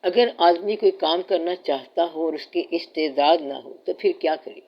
اگر آدمی کوئی کام کرنا چاہتا ہو اور اس کی استعداد نہ ہو تو پھر کیا کرے؟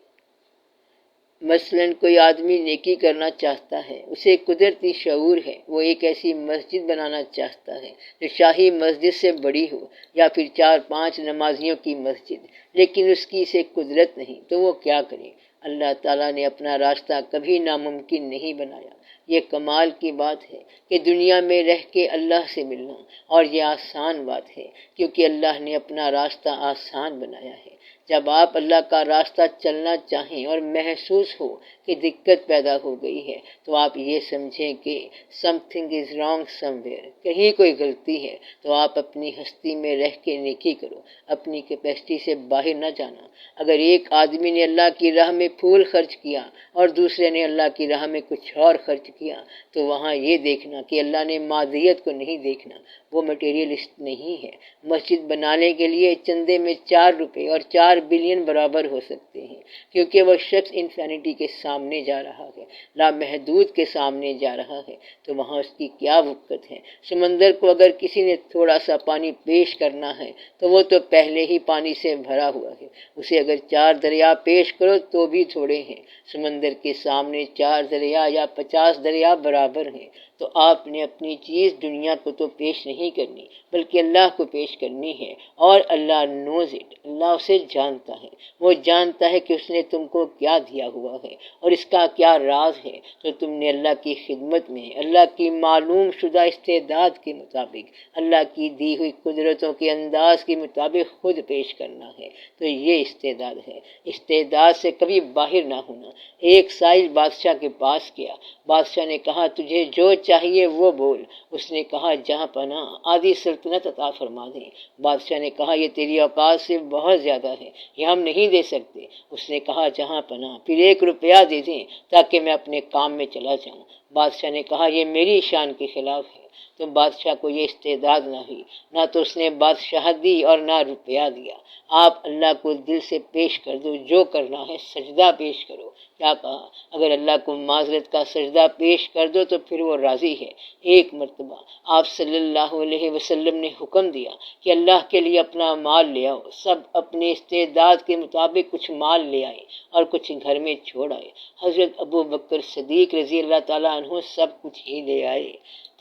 مثلاً کوئی آدمی نیکی کرنا چاہتا ہے، اسے قدرتی شعور ہے، وہ ایک ایسی مسجد بنانا چاہتا ہے جو شاہی مسجد سے بڑی ہو یا پھر 4-5 نمازیوں کی مسجد، لیکن اس کی اسے قدرت نہیں، تو وہ کیا کرے؟ اللہ تعالیٰ نے اپنا راستہ کبھی ناممکن نہیں بنایا۔ یہ کمال کی بات ہے کہ دنیا میں رہ کے اللہ سے ملنا، اور یہ آسان بات ہے کیونکہ اللہ نے اپنا راستہ آسان بنایا ہے۔ جب آپ اللہ کا راستہ چلنا چاہیں اور محسوس ہو کہ دقت پیدا ہو گئی ہے تو آپ یہ سمجھیں کہ something is wrong somewhere، کہیں کوئی غلطی ہے، تو آپ اپنی ہستی میں رہ کے نیکی کرو، اپنی کیپیسٹی سے باہر نہ جانا۔ اگر ایک آدمی نے اللہ کی راہ میں پھول خرچ کیا اور دوسرے نے اللہ کی راہ میں کچھ اور خرچ کیا تو وہاں یہ دیکھنا کہ اللہ نے مادیت کو نہیں دیکھنا، وہ مٹیریلسٹ نہیں ہے۔ مسجد بنانے کے لیے چندے میں 4 روپے اور 4 بلین برابر ہو سکتے ہیں، کیونکہ وہ شخص انفینٹی کے سامنے جا رہا ہے، لامحدود کے سامنے جا رہا ہے، تو وہاں اس کی کیا وقت ہے؟ سمندر کو اگر کسی نے تھوڑا سا پانی پیش کرنا ہے تو وہ تو پہلے ہی پانی سے بھرا ہوا ہے، اسے اگر 4 دریا پیش کرو تو بھی تھوڑے ہیں۔ سمندر کے سامنے 4 دریا یا 50 دریا برابر ہیں۔ تو آپ نے اپنی چیز دنیا کو تو پیش نہیں کرنی بلکہ اللہ کو پیش کرنی ہے، اور اللہ نوز اٹ، اللہ اسے جانتا ہے، وہ جانتا ہے کہ اس نے تم کو کیا دیا ہوا ہے اور اس کا کیا راز ہے، تو تم نے اللہ کی خدمت میں اللہ کی معلوم شدہ استعداد کے مطابق، اللہ کی دی ہوئی قدرتوں کے انداز کے مطابق خود پیش کرنا ہے۔ تو یہ استعداد ہے، استعداد سے کبھی باہر نہ ہونا۔ ایک سائل بادشاہ کے پاس گیا، بادشاہ نے کہا تجھے جو چاہیے وہ بول۔ اس نے کہا جہاں پناہ آدھی سلطنت عطا فرما دیں۔ بادشاہ نے کہا یہ تیری اوقات سے بہت زیادہ ہے، یہ ہم نہیں دے سکتے۔ اس نے کہا جہاں پناہ پھر 1 روپیہ دے دیں تاکہ میں اپنے کام میں چلا جاؤں۔ بادشاہ نے کہا یہ میری شان کے خلاف ہے۔ تو بادشاہ کو یہ استعداد نہ ہوئی، نہ تو اس نے بادشاہت دی اور نہ روپیہ دیا۔ آپ اللہ کو دل سے پیش کر دو، جو کرنا ہے سجدہ پیش کرو۔ کیا کہا؟ اگر اللہ کو معذرت کا سجدہ پیش کر دو تو پھر وہ راضی ہے۔ ایک مرتبہ آپ صلی اللہ علیہ وسلم نے حکم دیا کہ اللہ کے لیے اپنا مال لے آؤ۔ سب اپنے استعداد کے مطابق کچھ مال لے آئے اور کچھ گھر میں چھوڑ آئے۔ حضرت ابو بکر صدیق رضی اللہ تعالیٰ عنہ سب کچھ ہی لے آئے۔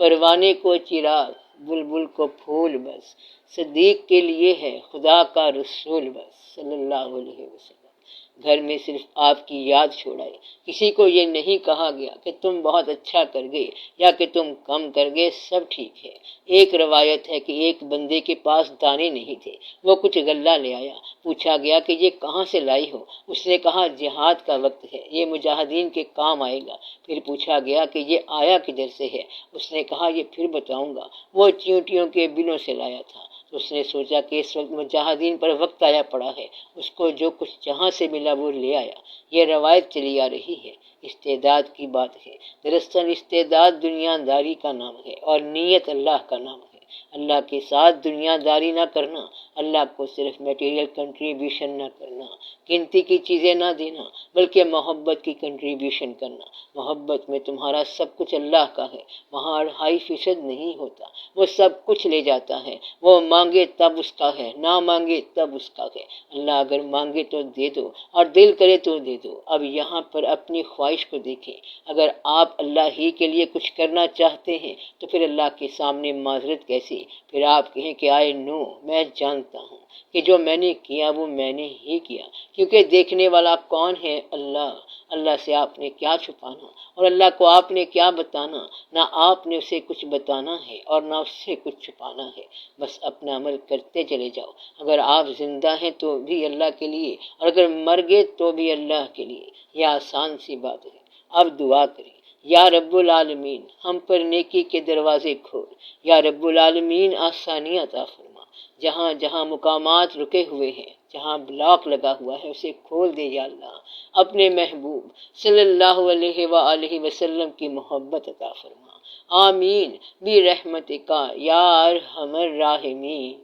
پروانے کو چراغ، بلبل کو پھول، بس صدیق کے لیے ہے خدا کا رسول، بس صلی اللہ علیہ وسلم۔ گھر میں صرف آپ کی یاد چھوڑائی، کسی کو یہ نہیں کہا گیا کہ تم بہت اچھا کر گئے یا کہ تم کم کر گئے، سب ٹھیک ہے۔ ایک روایت ہے کہ ایک بندے کے پاس دانے نہیں تھے، وہ کچھ غلہ لے آیا، پوچھا گیا کہ یہ کہاں سے لائی ہو؟ اس نے کہا جہاد کا وقت ہے، یہ مجاہدین کے کام آئے گا۔ پھر پوچھا گیا کہ یہ آیا کدھر سے ہے؟ اس نے کہا یہ پھر بتاؤں گا، وہ چیونٹیوں کے بلوں سے لایا تھا۔ تو اس نے سوچا کہ اس وقت مجاہدین پر وقت آیا پڑا ہے، اس کو جو کچھ جہاں سے ملا وہ لے آیا۔ یہ روایت چلی آ رہی ہے، استعداد کی بات ہے۔ دراصل استعداد دنیا داری کا نام ہے اور نیت اللہ کا نام ہے۔ اللہ کے ساتھ دنیا داری نہ کرنا، اللہ کو صرف میٹیریل کنٹریبیوشن نہ کرنا، قیمتی کی چیزیں نہ دینا، بلکہ محبت کی کنٹریبیوشن کرنا۔ محبت میں تمہارا سب کچھ اللہ کا ہے، وہاں 2.5% نہیں ہوتا، وہ سب کچھ لے جاتا ہے۔ وہ مانگے تب اس کا ہے، نہ مانگے تب اس کا ہے۔ اللہ اگر مانگے تو دے دو اور دل کرے تو دے دو۔ اب یہاں پر اپنی خواہش کو دیکھیں، اگر آپ اللہ ہی کے لیے کچھ کرنا چاہتے ہیں تو پھر اللہ کے سامنے معذرت کیسی؟ پھر آپ کہیں کہ آئی نو، میں جانتا ہوں کہ جو میں نے کیا وہ میں نے ہی کیا، کیونکہ دیکھنے والا کون ہے؟ اللہ۔ اللہ سے آپ نے کیا چھپانا اور اللہ کو آپ نے کیا بتانا؟ نہ آپ نے اسے کچھ بتانا ہے اور نہ اس سے کچھ چھپانا ہے، بس اپنا عمل کرتے چلے جاؤ۔ اگر آپ زندہ ہیں تو بھی اللہ کے لیے، اور اگر مر گئے تو بھی اللہ کے لیے۔ یہ آسان سی بات ہے۔ اب دعا کریں، یا رب العالمین ہم پر نیکی کے دروازے کھول، یا رب العالمین آسانی عطا فرما۔ جہاں جہاں مقامات رکے ہوئے ہیں، جہاں بلاک لگا ہوا ہے اسے کھول دے یا اللہ۔ اپنے محبوب صلی اللہ علیہ وآلہ وسلم کی محبت عطا فرما۔ آمین برحمتک یا ارحم الراحمین۔